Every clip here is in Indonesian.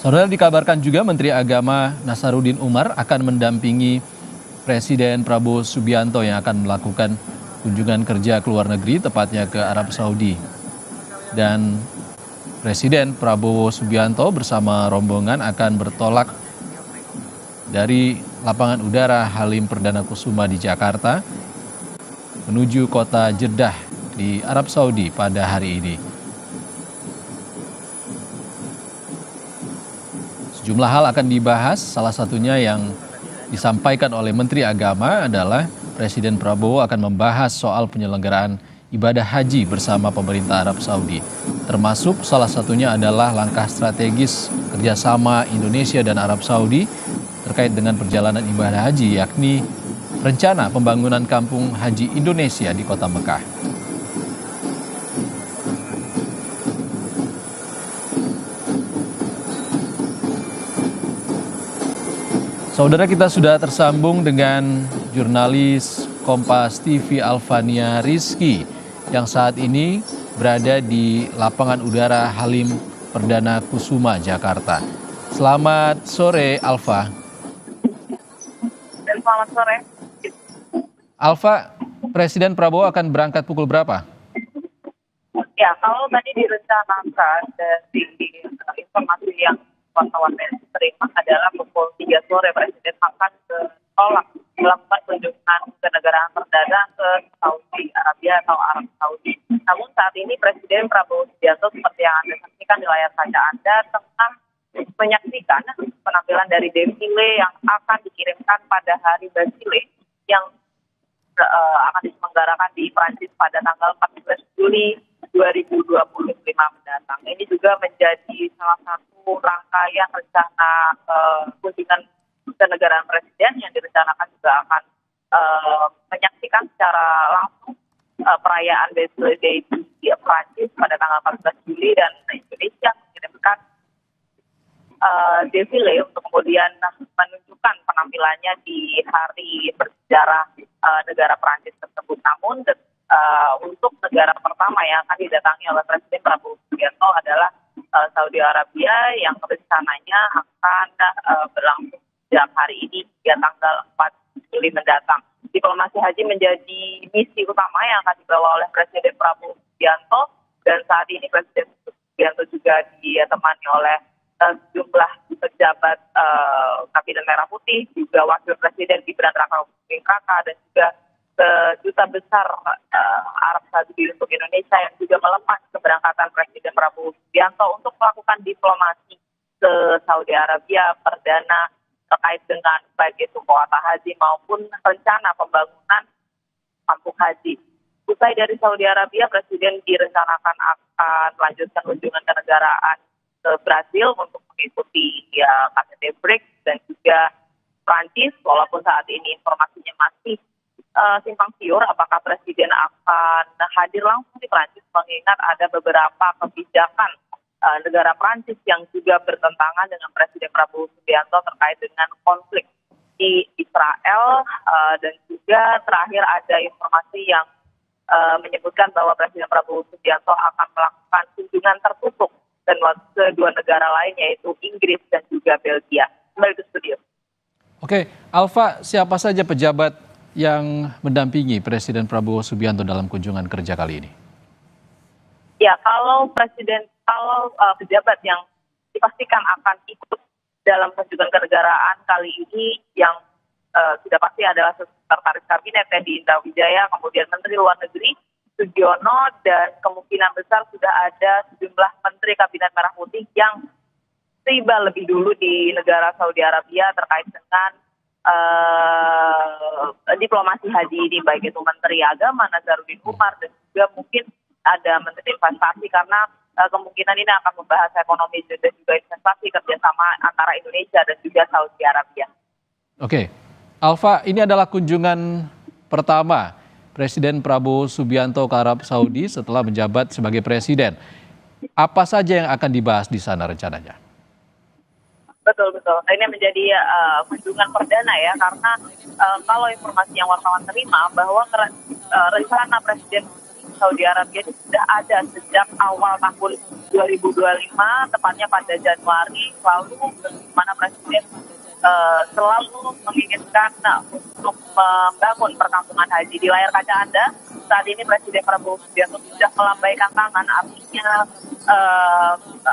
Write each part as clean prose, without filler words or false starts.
Saudara, dikabarkan juga Menteri Agama Nasaruddin Umar akan mendampingi Presiden Prabowo Subianto yang akan melakukan kunjungan kerja ke luar negeri, tepatnya ke Arab Saudi. Dan Presiden Prabowo Subianto bersama rombongan akan bertolak dari lapangan udara Halim Perdana Kusuma di Jakarta menuju kota Jeddah di Arab Saudi pada hari ini. Sejumlah hal akan dibahas, salah satunya yang disampaikan oleh Menteri Agama adalah Presiden Prabowo akan membahas soal penyelenggaraan ibadah haji bersama pemerintah Arab Saudi. Termasuk salah satunya adalah langkah strategis kerjasama Indonesia dan Arab Saudi terkait dengan perjalanan ibadah haji, yakni rencana pembangunan kampung haji Indonesia di kota Mekah. Saudara, kita sudah tersambung dengan jurnalis Kompas TV Alvania Rizky yang saat ini berada di lapangan udara Halim Perdana Kusuma, Jakarta. Selamat sore, Alva. Dan selamat sore. Alva, Presiden Prabowo akan berangkat pukul berapa? Ya, kalau tadi direncanakan dari informasi yang wartawan terima adalah pukul 3 sore Presiden akan bertolak melakukan kunjungan ke negara perdana ke Saudi Arabia atau Arab Saudi. Namun saat ini Presiden Prabowo Subianto seperti yang Anda saksikan di layar kaca Anda tengah menyaksikan penampilan dari defile yang akan dikirimkan pada hari Basile yang akan diselenggarakan di Prancis pada tanggal 14 Juli 2025 mendatang. Ini juga menjadi salah satu rangkaian rencana kunjungan ke negara presiden yang direncanakan juga akan menyaksikan secara langsung perayaan Basile Day di Prancis pada tanggal 14 Juli dan Indonesia mengirimkan defile untuk kemudian menunjukkan penampilannya di hari bersejarah negara Prancis tersebut. Namun untuk negara pertama yang akan didatangi oleh Presiden Prabowo Subianto adalah Saudi Arabia yang rencananya akan berlangsung sejak hari ini hingga tanggal 4 Juli mendatang. Diplomasi haji menjadi misi utama yang akan dibawa oleh Presiden Prabowo Subianto dan saat ini Presiden Subianto juga ditemani oleh sejumlah pejabat Kabinet Merah Putih, juga Wakil Presiden Gibran Rakabuming Raka dan juga Duta Besar Arab Saudi untuk Indonesia yang juga melepas keberangkatan Presiden Prabowo Subianto untuk melakukan diplomasi ke Saudi Arabia perdana terkait dengan baik itu kuota haji maupun rencana pembangunan kampung haji. Usai dari Saudi Arabia, Presiden direncanakan akan melanjutkan kunjungan kenegaraan ke Brasil untuk mengikuti KTT BRICS dan juga Prancis, walaupun saat ini informasinya masih simpang siur apakah Presiden akan hadir langsung di Prancis, mengingat ada beberapa kebijakan negara Prancis yang juga bertentangan dengan Presiden Prabowo Subianto terkait dengan konflik di Israel dan juga terakhir ada informasi yang menyebutkan bahwa Presiden Prabowo Subianto akan melakukan kunjungan tertutup dan kedua negara lain yaitu Inggris dan juga Belgia. Kembali ke studio. Oke, Alva, siapa saja pejabat yang mendampingi Presiden Prabowo Subianto dalam kunjungan kerja kali ini? Ya, kalau pejabat yang dipastikan akan ikut dalam kunjungan kenegaraan kali ini yang sudah pasti adalah Sekretaris Kabinet Teddy Indra Wijaya, kemudian Menteri Luar Negeri Sugiono, dan kemungkinan besar sudah ada sejumlah Menteri Kabinet Merah Putih yang tiba lebih dulu di negara Saudi Arabia terkait dengan diplomasi haji ini, baik itu Menteri Agama Nasaruddin Umar dan juga mungkin ada Menteri Investasi karena kemungkinan ini akan membahas ekonomi dan juga investasi kerjasama antara Indonesia dan juga Saudi Arabia. Oke, Alva, ini adalah kunjungan pertama Presiden Prabowo Subianto ke Arab Saudi setelah menjabat sebagai presiden. Apa saja yang akan dibahas di sana rencananya? Betul. Ini menjadi kunjungan perdana ya, karena kalau informasi yang wartawan terima bahwa rencana Presiden Saudi Arabia ini sudah ada sejak awal tahun 2025, tepatnya pada Januari lalu, di mana Presiden selalu menginginkan untuk membangun perkampungan haji. Di layar kaca Anda, saat ini Presiden Prabowo Subianto sudah melambaikan tangan, artinya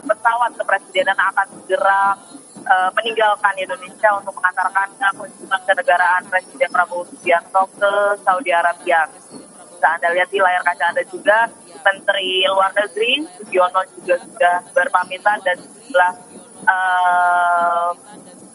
pesawat kepresidenan akan segera meninggalkan Indonesia untuk mengantarkan kunjungan kenegaraan Presiden Prabowo Subianto ke Saudi Arabia. Bisa Anda lihat di layar kaca Anda juga, Menteri Luar Negeri Sugiono juga sudah berpamitan dan sejumlah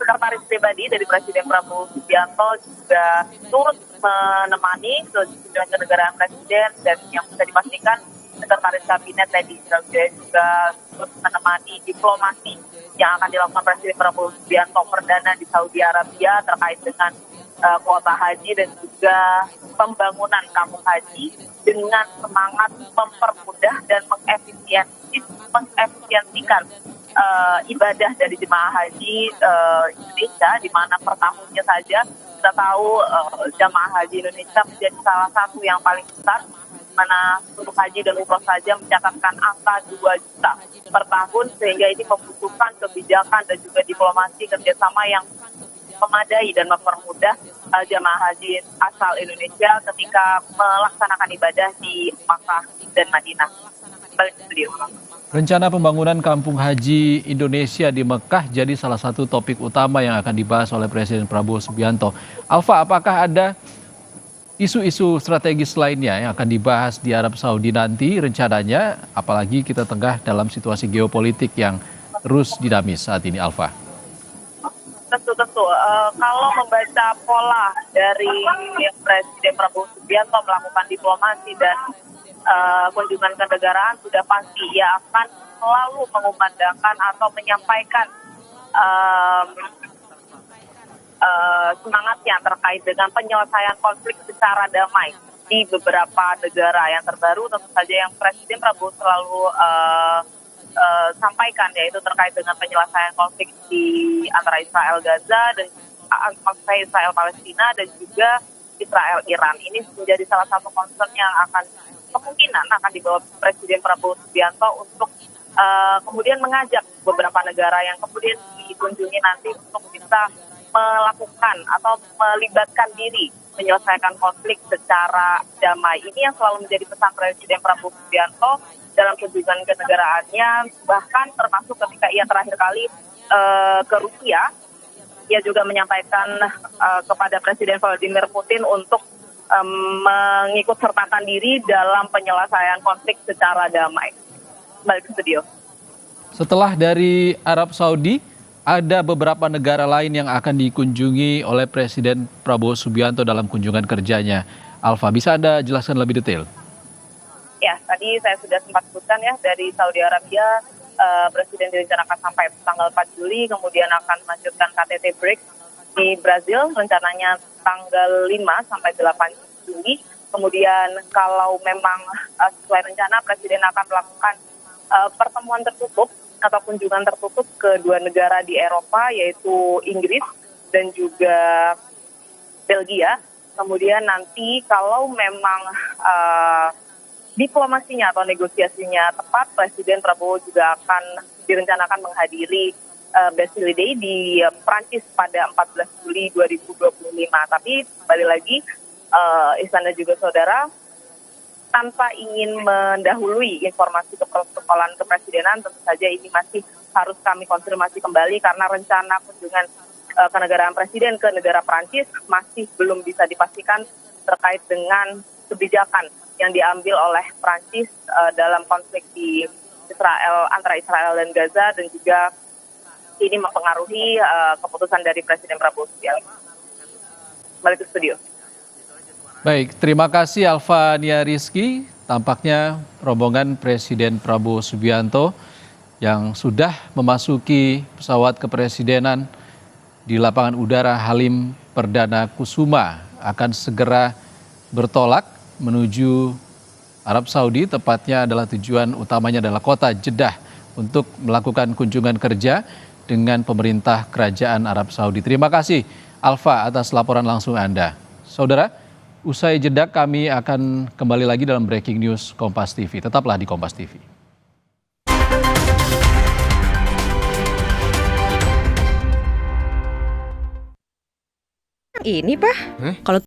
sekretaris pribadi dari Presiden Prabowo Subianto juga turut menemani kunjungan kenegaraan Presiden, dan yang bisa dipastikan sekretaris kabinet Teddy juga turut menemani diplomasi yang akan dilakukan Presiden Prabowo Subianto perdana di Saudi Arabia terkait dengan kuota haji dan juga pembangunan kampung haji dengan semangat mempermudah dan mengefisiensikan ibadah dari jemaah haji Indonesia, di mana per tahunnya saja kita tahu jemaah haji Indonesia menjadi salah satu yang paling besar, mana untuk haji dan umroh saja mencatatkan angka 2 juta per tahun, sehingga ini membutuhkan kebijakan dan juga diplomasi kerjasama yang memadai dan mempermudah jemaah haji asal Indonesia ketika melaksanakan ibadah di Makkah dan Madinah. Balik ke studio. Rencana pembangunan kampung haji Indonesia di Mekah jadi salah satu topik utama yang akan dibahas oleh Presiden Prabowo Subianto. Alfa, apakah ada isu-isu strategis lainnya yang akan dibahas di Arab Saudi nanti rencananya, apalagi kita tengah dalam situasi geopolitik yang terus dinamis saat ini, Alfa? Tentu. Kalau membaca pola dari Presiden Prabowo Subianto melakukan diplomasi dan kunjungan kenegaraan, sudah pasti ia akan selalu mengumandangkan atau menyampaikan semangatnya terkait dengan penyelesaian konflik secara damai di beberapa negara. Yang terbaru tentu saja yang Presiden Prabowo selalu sampaikan, yaitu terkait dengan penyelesaian konflik di antara Israel Gaza dan Israel Palestina dan juga Israel Iran. Ini menjadi salah satu concern yang kemungkinan akan dibawa Presiden Prabowo Subianto untuk kemudian mengajak beberapa negara yang kemudian dikunjungi nanti untuk bisa melakukan atau melibatkan diri menyelesaikan konflik secara damai. Ini yang selalu menjadi pesan Presiden Prabowo Subianto dalam kunjungan kenegaraannya, bahkan termasuk ketika ia terakhir kali ke Rusia, ia juga menyampaikan kepada Presiden Vladimir Putin untuk mengikut sertakan diri dalam penyelesaian konflik secara damai. Balik ke studio. Setelah dari Arab Saudi, ada beberapa negara lain yang akan dikunjungi oleh Presiden Prabowo Subianto dalam kunjungan kerjanya. Alfa, bisa Anda jelaskan lebih detail? Ya, tadi saya sudah sempat sebutkan ya, dari Saudi Arabia, Presiden direncanakan sampai tanggal 4 Juli, kemudian akan melanjutkan KTT BRICS di Brazil, rencananya tanggal 5 sampai 8 Juli. Kemudian kalau memang sesuai rencana, Presiden akan melakukan pertemuan tertutup atau kunjungan tertutup ke 2 negara di Eropa, yaitu Inggris dan juga Belgia. Kemudian nanti kalau memang diplomasinya atau negosiasinya tepat, Presiden Prabowo juga akan direncanakan menghadiri Bastille Day di Prancis pada 14 Juli 2025. Tapi kembali lagi, Istana juga Saudara, tanpa ingin mendahului informasi keprotokolan kepresidenan, tentu saja ini masih harus kami konfirmasi kembali karena rencana kunjungan kenegaraan Presiden ke negara Prancis masih belum bisa dipastikan terkait dengan kebijakan yang diambil oleh Prancis dalam konflik di antara Israel dan Gaza, dan juga ini mempengaruhi keputusan dari Presiden Prabowo Subianto. Balik ke studio. Baik, terima kasih Alfa Nia Rizky. Tampaknya rombongan Presiden Prabowo Subianto yang sudah memasuki pesawat kepresidenan di lapangan udara Halim Perdana Kusuma akan segera bertolak menuju Arab Saudi, tepatnya adalah tujuan utamanya adalah kota Jeddah untuk melakukan kunjungan kerja dengan pemerintah Kerajaan Arab Saudi. Terima kasih Alfa atas laporan langsung Anda. Saudara, Usai jeda kami akan kembali lagi dalam Breaking News Kompas TV. Tetaplah di Kompas TV. Ini Pak, kalau